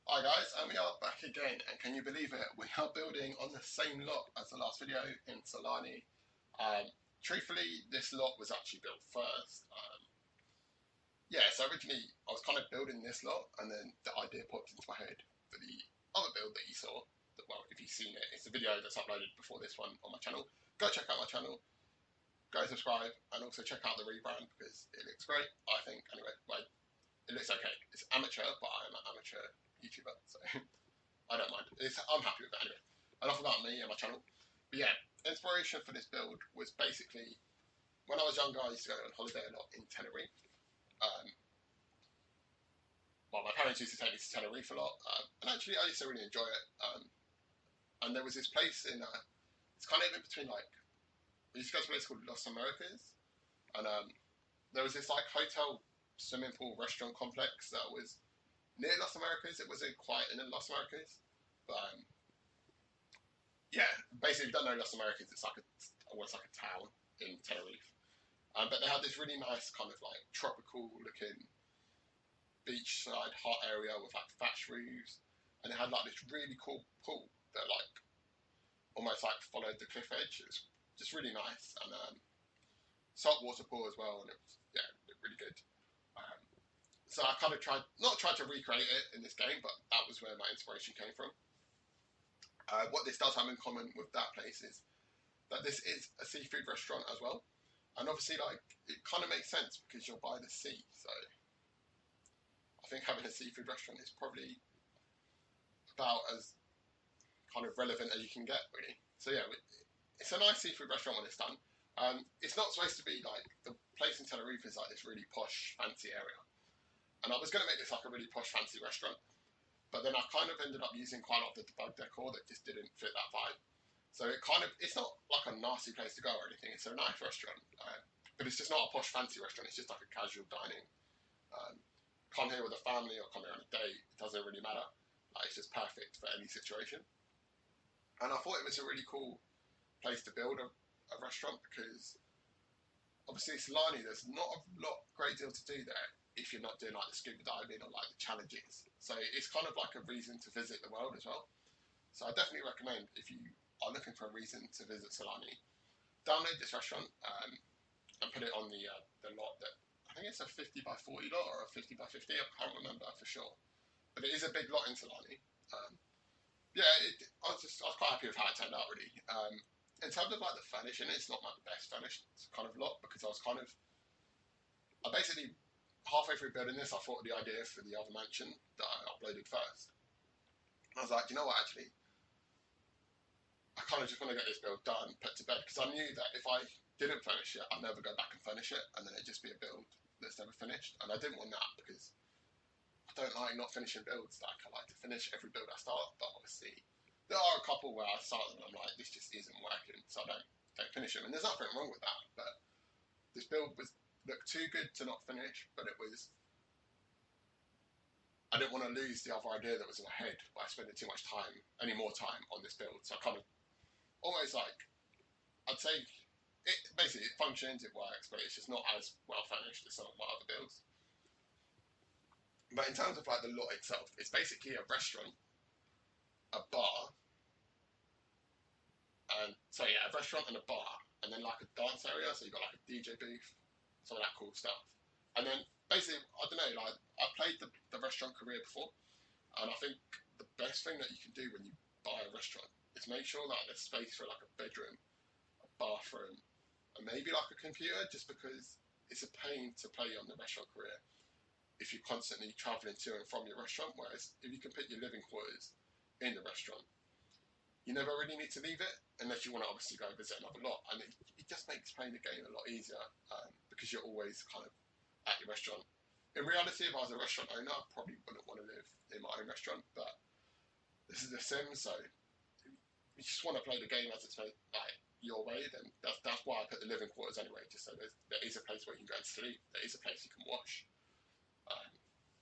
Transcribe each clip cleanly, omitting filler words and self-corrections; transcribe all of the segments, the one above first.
Hi guys, and we are back again, and can you believe it? We are building on the same lot as the last video in Solani. Truthfully, this lot was actually built first. So originally I was kind of building this lot, and then the idea popped into my head for the other build that you saw. Well, if you've seen it, it's a video that's uploaded before this one on my channel. Go check out my channel, go subscribe, and also check out the rebrand because it looks great, I think. Anyway, it looks okay. It's amateur, but I'm an amateur YouTuber, so I don't mind. I'm happy with it anyway. Enough about me and my channel. But yeah, inspiration for this build was basically when I was younger, I used to go on holiday a lot in Tenerife. Um, my parents used to take me to Tenerife a lot, and actually I used to really enjoy it. And there was this place it's kind of in between we used to go to a place called Los Americas, and there was this hotel, swimming pool, restaurant complex that was near Los Americas. It wasn't quite in Los Americas, but basically, if you don't know Los Americas, it's like a town in Tenerife. But they had this really nice kind of tropical looking beachside hot area with thatched roofs, and it had this really cool pool that almost followed the cliff edge. It was just really nice, and saltwater pool as well, and it was really good. So I kind of not tried to recreate it in this game, but that was where my inspiration came from. What this does have in common with that place is that this is a seafood restaurant as well, and obviously it kind of makes sense because you're by the sea. So I think having a seafood restaurant is probably about as kind of relevant as you can get, really. So yeah, it's a nice seafood restaurant when it's done. It's not supposed to be the place in Tenerife is this really posh, fancy area, and I was going to make this a really posh, fancy restaurant. But then I kind of ended up using quite a lot of the debug decor that just didn't fit that vibe. So it's not like a nasty place to go or anything. It's a nice restaurant, but it's just not a posh fancy restaurant. It's just like a casual dining. Come here with a family or come here on a date. It doesn't really matter. It's just perfect for any situation. And I thought it was a really cool place to build a restaurant because obviously Solani, there's not a great deal to do there if you're not doing the scuba diving or the challenges. So it's kind of a reason to visit the world as well. So I definitely recommend, if you are looking for a reason to visit Solani, download this restaurant and put it on the lot that, I think it's a 50 by 40 lot or a 50 by 50, I can't remember for sure. But it is a big lot in Solani. I was quite happy with how it turned out, really. In terms of the furnishing, it's not the best furnished kind of lot because I basically halfway through building this, I thought of the idea for the other mansion that I uploaded first. I was like, you know what, actually, I kind of just want to get this build done, put to bed, because I knew that if I didn't furnish it, I'd never go back and furnish it, and then it'd just be a build that's never finished. And I didn't want that because I don't like not finishing builds. I like to finish every build I start, but obviously there are a couple where I start them and I'm like, this just isn't working, so I don't finish them. And there's nothing wrong with that, but this build looked too good to not finish, but I didn't want to lose the other idea that was in my head by spending too much time, any more time on this build. So I kind of almost I'd say it functions, it works, but it's just not as well furnished as some of my other builds. But in terms of the lot itself, it's basically a restaurant, a bar, and a restaurant and a bar, and then a dance area. So you've got a DJ booth, some of that cool stuff. And then basically, I don't know, I've played the restaurant career before, and I think the best thing that you can do when you buy a restaurant is make sure that there's space for a bedroom, a bathroom, and maybe a computer, just because it's a pain to play on the restaurant career if you're constantly traveling to and from your restaurant. Whereas if you can put your living quarters in the restaurant, you never really need to leave it unless you want to obviously go visit another lot, and it just makes playing the game a lot easier because you're always kind of at your restaurant. In reality, if I was a restaurant owner, I probably wouldn't want to live in my own restaurant, but this is The Sims, so you just want to play the game as it's your way. Then that's why I put the living quarters anyway, just so there is a place where you can go and sleep, there is a place you can wash,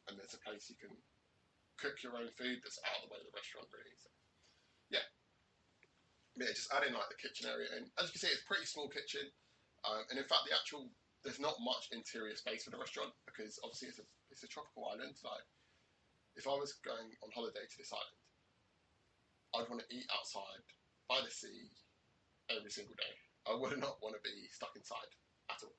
and there's a place you can cook your own food that's out of the way of the restaurant, really. So, yeah, just adding the kitchen area in. As you can see, it's a pretty small kitchen, and in fact, there's not much interior space for the restaurant because obviously it's a tropical island. if I was going on holiday to this island, I'd want to eat outside by the sea every single day. I would not want to be stuck inside at all.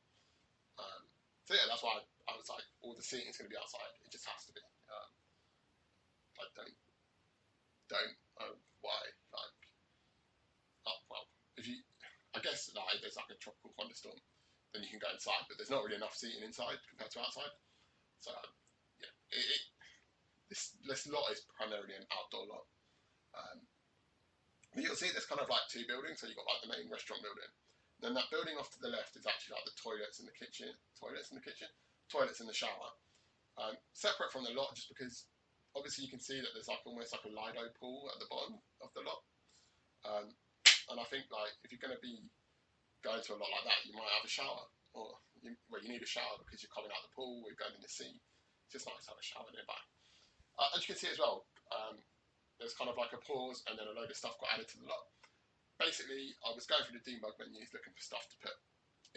So yeah, that's why I was like, all the seating's going to be outside. It just has to be. I don't know why. Like, oh, well, if you, I guess like there's like a tropical thunderstorm, then you can go inside, but there's not really enough seating inside compared to outside. So yeah, this lot is primarily an outdoor lot. But you'll see there's kind of like two buildings. So you've got like the main restaurant building. Then that building off to the left is actually like the toilets and the kitchen, toilets and the shower. Separate from the lot, just because obviously you can see that there's like almost like a Lido pool at the bottom of the lot. And I think like if you're going to be going to a lot like that, you might have a shower, or you need a shower because you're coming out of the pool, or you're going in the sea. It's just nice to have a shower nearby. As you can see as well, there's kind of like a pause and then a load of stuff got added to the lot. Basically, I was going through the debug menus looking for stuff to put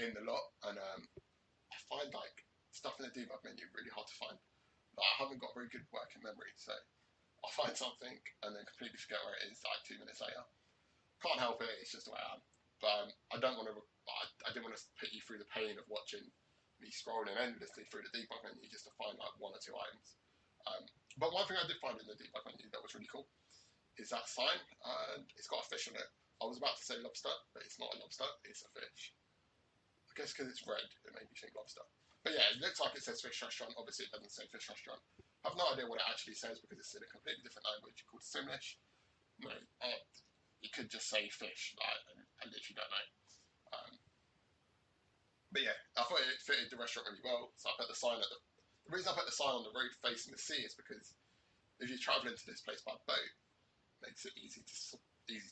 in the lot, and I find like stuff in the debug menu really hard to find. Like, I haven't got very good working memory, so I'll find something and then completely forget where it is like 2 minutes later. Can't help it, it's just the way I am. But I didn't want to put you through the pain of watching me scrolling endlessly through the debug menu just to find like one or two items. But one thing I did find in the debug menu that was really cool is that sign, and it's got a fish on it. I was about to say lobster, but it's not a lobster, it's a fish. I guess because it's red, it made me think lobster. But yeah, it looks like it says fish restaurant. Obviously, it doesn't say fish restaurant. I have no idea what it actually says because it's in a completely different language called Simlish. No, it could just say fish. Like, I literally don't know. But yeah, I thought it fitted the restaurant really well. So I put the sign at the reason I put the sign on the roof facing the sea is because if you're travelling to this place by boat, it makes it easy to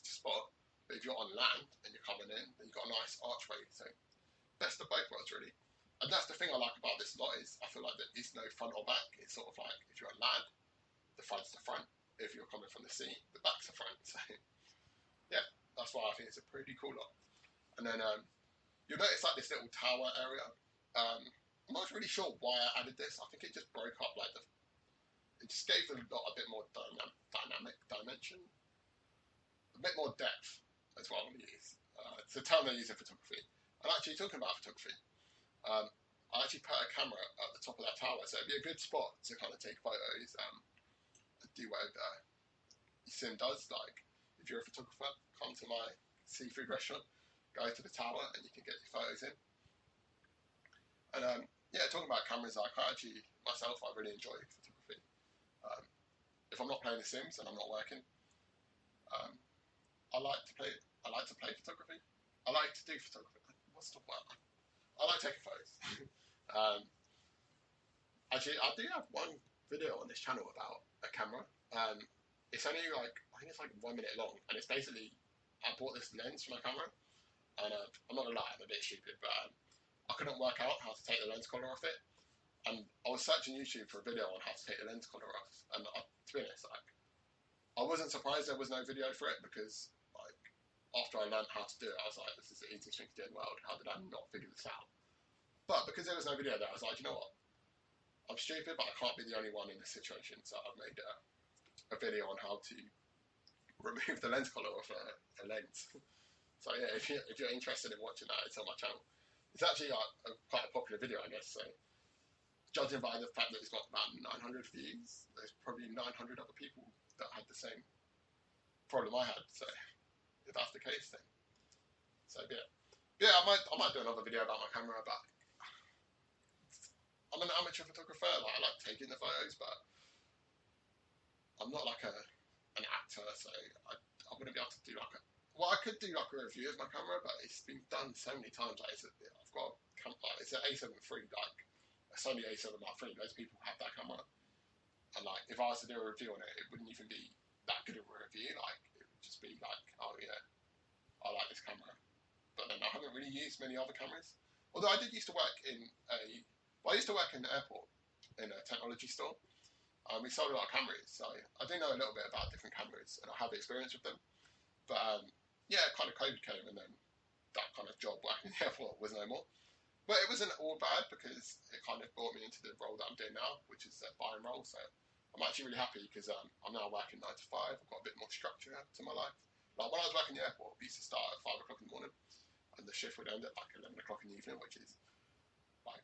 spot. But if you're on land and you're coming in, then you've got a nice archway. So best of both worlds, really. And that's the thing I like about this lot is I feel like there is no front or back. It's sort of like if you're on land, the front's the front. If you're coming from the sea, the back's the front. So yeah, that's why I think it's a pretty cool lot. And then you'll notice like this little tower area. I'm not really sure why I added this. I think it just broke up like it just gave the lot a bit more dynamic dimension, a bit more depth. That's what I'm going to use. It's a term they use in photography. And actually, talking about photography, I actually put a camera at the top of that tower, so it'd be a good spot to kind of take photos and do whatever your sim does. Like, if you're a photographer, come to my seafood restaurant, go to the tower, and you can get your photos in. And yeah, talking about cameras, like I really enjoy photography. If I'm not playing The Sims and I'm not working, I like to play photography. I like to do photography. What's the word? I like taking photos. Actually, I do have one video on this channel about a camera. It's only like, I think it's like 1 minute long, and it's basically, I bought this lens for my camera, and I'm not gonna lie, I'm a bit stupid, but I couldn't work out how to take the lens collar off it, and I was searching YouTube for a video on how to take the lens collar off, and to be honest, like, I wasn't surprised there was no video for it, because like, after I learned how to do it, I was like, this is the easiest thing to do in the world, how did I not figure this out? But because there was no video there, I was like, you know what, I'm stupid, but I can't be the only one in this situation, so I've made a video on how to remove the lens collar off a lens. So yeah, if you're interested in watching that, it's on my channel. It's actually quite a popular video, I guess. So judging by the fact that it's got about 900 views, there's probably 900 other people that had the same problem I had. So if that's the case, then so yeah, I might do another video about my camera. But I'm an amateur photographer. Like, I like taking the photos, but I'm not like an actor, so I wouldn't be able to do like I could do like a review of my camera, but it's been done so many times. Like, I've got it's an A7 III, like a Sony A7 Mark III. Those people have that camera, and like if I was to do a review on it, it wouldn't even be that good of a review. Like, it would just be like, oh yeah, I like this camera. But then I haven't really used many other cameras. Although I did used to work in I used to work in the airport in a technology store. We sold a lot of cameras, so I do know a little bit about different cameras, and I have experience with them. But yeah, kind of COVID came, and then that kind of job working in the airport was no more. But it wasn't all bad because it kind of brought me into the role that I'm doing now, which is a buying role. So I'm actually really happy because I'm now working 9 to 5. I've got a bit more structure to my life. Like when I was working in the airport, we used to start at 5 o'clock in the morning, and the shift would end at like 11 o'clock in the evening, which is like,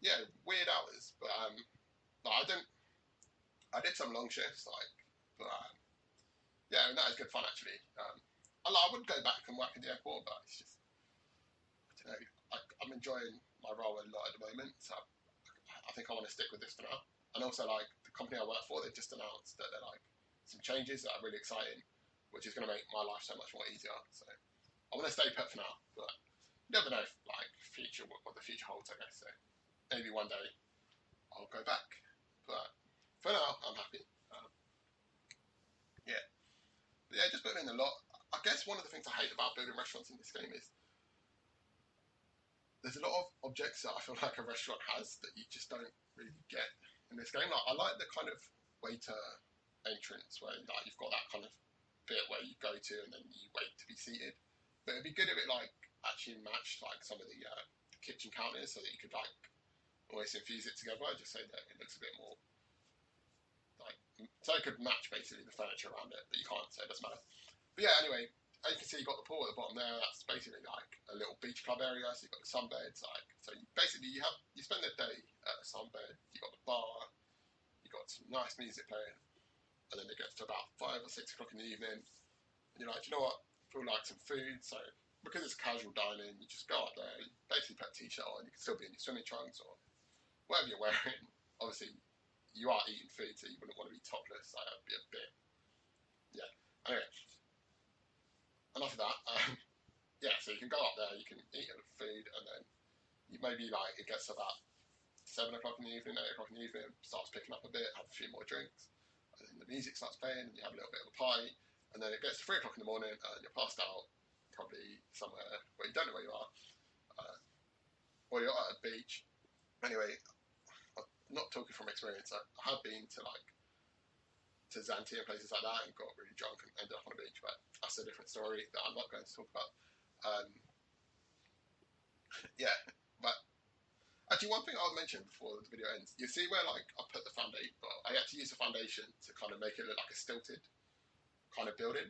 yeah, weird hours. But like, I did some long shifts, like, but yeah, and that is good fun actually. I wouldn't go back and work in the airport, but it's just, I don't know, I'm enjoying my role a lot at the moment, so I think I want to stick with this for now. And also, like, the company I work for, they've just announced that they're like some changes that are really exciting, which is going to make my life so much more easier. So I want to stay put for now, but you never know, like, what the future holds, I guess. So maybe one day I'll go back, but for now, I'm happy. Yeah, but yeah, just building a lot. I guess one of the things I hate about building restaurants in this game is there's a lot of objects that I feel like a restaurant has that you just don't really get in this game. Like, I like the kind of waiter entrance where like you've got that kind of bit where you go to and then you wait to be seated. But it'd be good if it like actually matched like some of the kitchen counters so that you could like always infuse it together, just so that it looks a bit more like, so it could match basically the furniture around it, but you can't, so it doesn't matter. But yeah, anyway, as you can see, you've got the pool at the bottom there. That's basically like a little beach club area. So you've got the sunbeds, like, so you spend the day at the sunbed. You've got the bar, you've got some nice music playing, and then it gets to about 5 or 6 o'clock in the evening, and you're like, you know what? I feel like some food. So because it's casual dining, you just go up there, you basically put a t-shirt on. You can still be in your swimming trunks or whatever you're wearing. Obviously, you are eating food, so you wouldn't want to be topless. So that'd be a bit, yeah. Anyway, enough of that. Yeah, so you can go up there, you can eat food, and then you maybe like it gets about 7 o'clock in the evening, 8 o'clock in the evening, starts picking up a bit, have a few more drinks, and then the music starts playing, and you have a little bit of a party, and then it gets to 3 o'clock in the morning, and you're passed out, probably somewhere where you don't know where you are, or you're at a beach. Anyway, I'm not talking from experience. I have been to like to Zante and places like that and got really drunk and ended up on a beach, but that's a different story that I'm not going to talk about. Yeah, but actually, one thing I'll mention before the video ends, you see where like I put the foundation, but I had to use the foundation to kind of make it look like a stilted kind of building,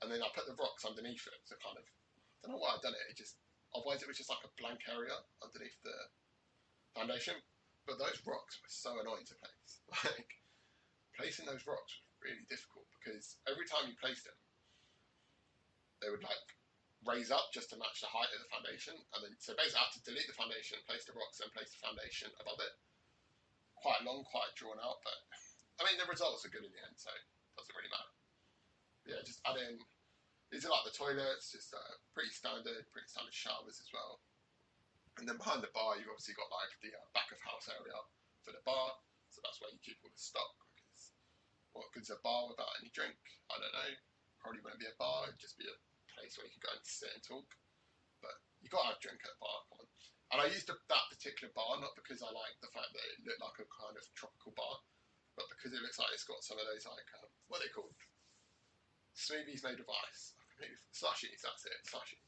and then I put the rocks underneath it to kind of, I don't know why I've done it. It just, otherwise it was just like a blank area underneath the foundation. But those rocks were so annoying to place. Like, placing those rocks was really difficult because every time you placed them, they would like raise up just to match the height of the foundation, and then so basically I had to delete the foundation, place the rocks, and place the foundation above it. Quite long, quite drawn out, but I mean the results are good in the end, so it doesn't really matter. Yeah, just add in. These are like the toilets, just pretty standard showers as well. And then behind the bar, you've obviously got like the back of house area for the bar, so that's where you keep all the stock. Because what good's a bar without any drink? I don't know. Probably wouldn't be a bar; it'd just be a place where you can go and sit and talk. But you got to have a drink at a bar, come on. And I used that particular bar not because I like the fact that it looked like a kind of tropical bar, but because it looks like it's got some of those like what are they called? Smoothies made of ice. Slushies. That's it. Slushies.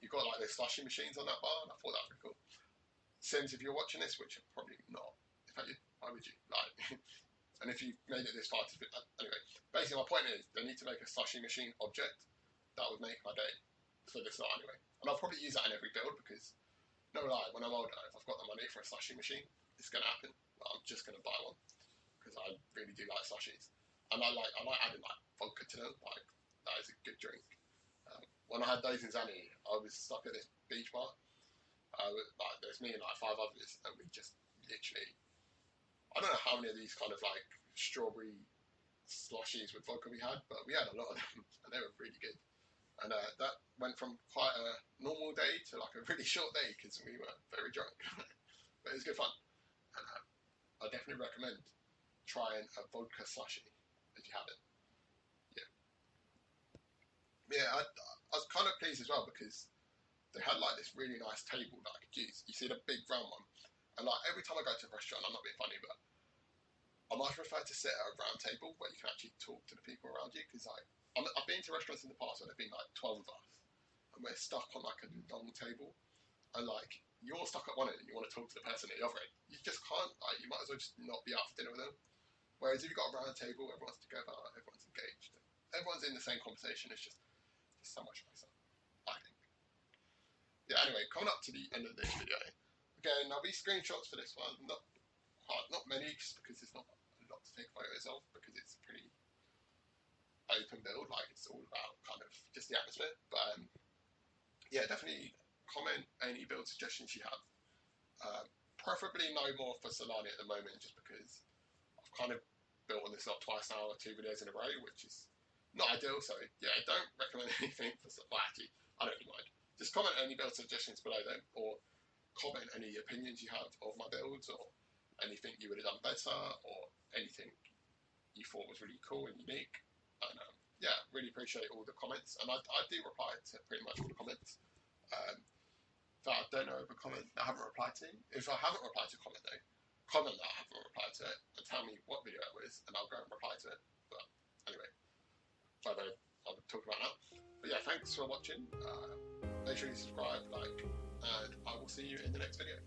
You've got like those slushie machines on that bar, and I thought that was pretty cool. Sims, if you're watching this, which you're probably not, in fact, why would you? Like, and if you made it this far, anyway, basically my point is they need to make a slushie machine object that would make my day for this lot anyway. And I'll probably use that in every build because, no lie, when I'm older, if I've got the money for a slushie machine, it's going to happen. I'm just going to buy one because I really do like slushies. And I like adding like vodka to them. Like, that is a good drink. When I had those in Zani, I was stuck at this beach bar. Like there's me and like 5 others, and we just literally, I don't know how many of these kind of like strawberry slushies with vodka we had, but we had a lot of them, and they were really good. And that went from quite a normal day to like a really short day because we were very drunk. But it was good fun, and I definitely recommend trying a vodka slushie if you haven't. Yeah, I was kind of pleased as well because they had like this really nice table that I could use. You see the big round one, and like every time I go to a restaurant, I'm not being funny, but I much prefer to sit at a round table where you can actually talk to the people around you. Because like I've been to restaurants in the past where there've been like 12 of us, and we're stuck on like a long table, and like you're stuck at one end and you want to talk to the person at the other end. You just can't. Like you might as well just not be out for dinner with them. Whereas if you've got a round table, everyone's together, everyone's engaged, everyone's in the same conversation, it's just so much nicer, I think. Yeah, anyway, coming up to the end of this video, again, there'll be screenshots for this one, not many, just because there's not a lot to take photos of, because it's pretty open build, like it's all about kind of just the atmosphere. But yeah, definitely comment any build suggestions you have. Preferably no more for Solani at the moment, just because I've kind of built on this lot twice now, 2 videos in a row, which is not ideal. So yeah, don't recommend anything for, well, actually, I don't really mind. Just comment any build suggestions below them, or comment any opinions you have of my builds, or anything you would have done better, or anything you thought was really cool and unique. And yeah, really appreciate all the comments, and I do reply to pretty much all the comments. That I don't know of a comment that I haven't replied to. If I haven't replied to a comment though, comment that I haven't replied to it and tell me what video it was, and I'll go and reply to it. But anyway, I'll talk about that. But yeah, thanks for watching. Make sure you subscribe, like, and I will see you in the next video.